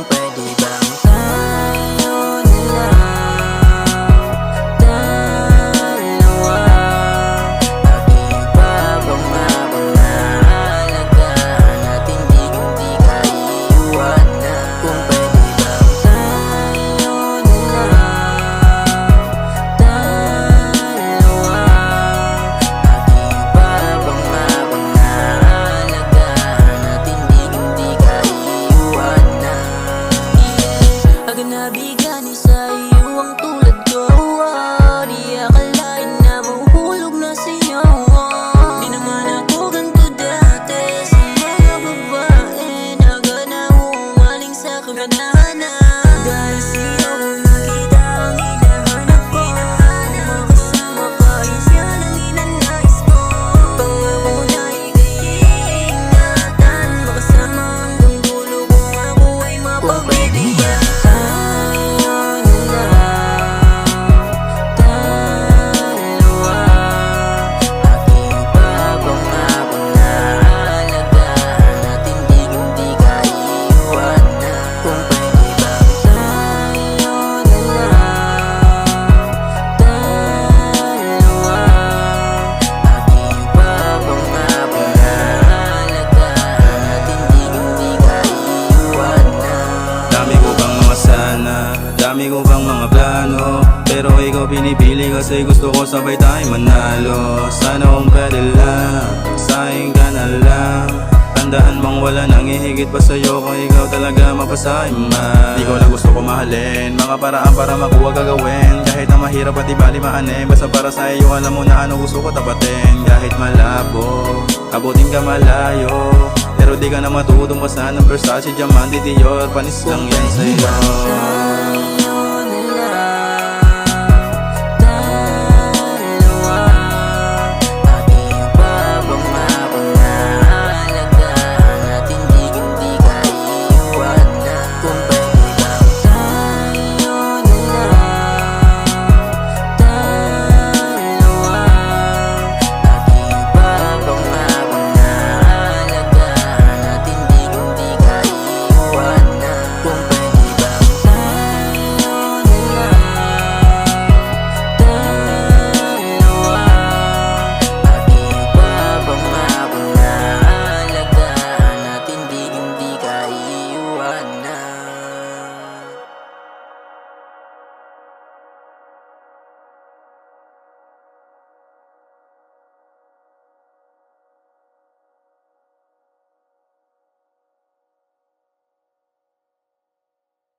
pwede bang tayo na lang, dalawa? Aking babang-mabang na alagaan at hindi ka iiwanan. Kung pwede bang tayo na lang, dalawa? Aking babang-mabang na alagaan at hindi ka iiwanan. Agad nabigani sa iyo ang tulad ko, di akalain na mahuhulog na sa'yo. Di naman ako ganito dati sa mga babae, agad na umaling sa kaganahan. Dahil sa'yo nakita ang hinahanap ko, makasama ka, yan ang ninanais ko. Pangako na ikay-ingatan, makasama hanggang dulo kung ako ay mapagbibigyan. Dami ko bang mga plano, pero ikaw pinipili kasi gusto ko sabay tayo manalo. Sana kung pwede lang, sayang ka na lang. Tandaan bang wala nang ihigit pa sa'yo kung ikaw talaga mapasay man. Di ko lang gusto ko mahalin, mga paraan para makuha gagawin. Kahit na mahirap at di bali maanin, basta para sa iyo alam mo na ano gusto ko tapatin. Kahit malabo, abutin ka malayo, pero di ka na matutong basta ng Versace, Diamante, Dior, panis lang yan sa'yo.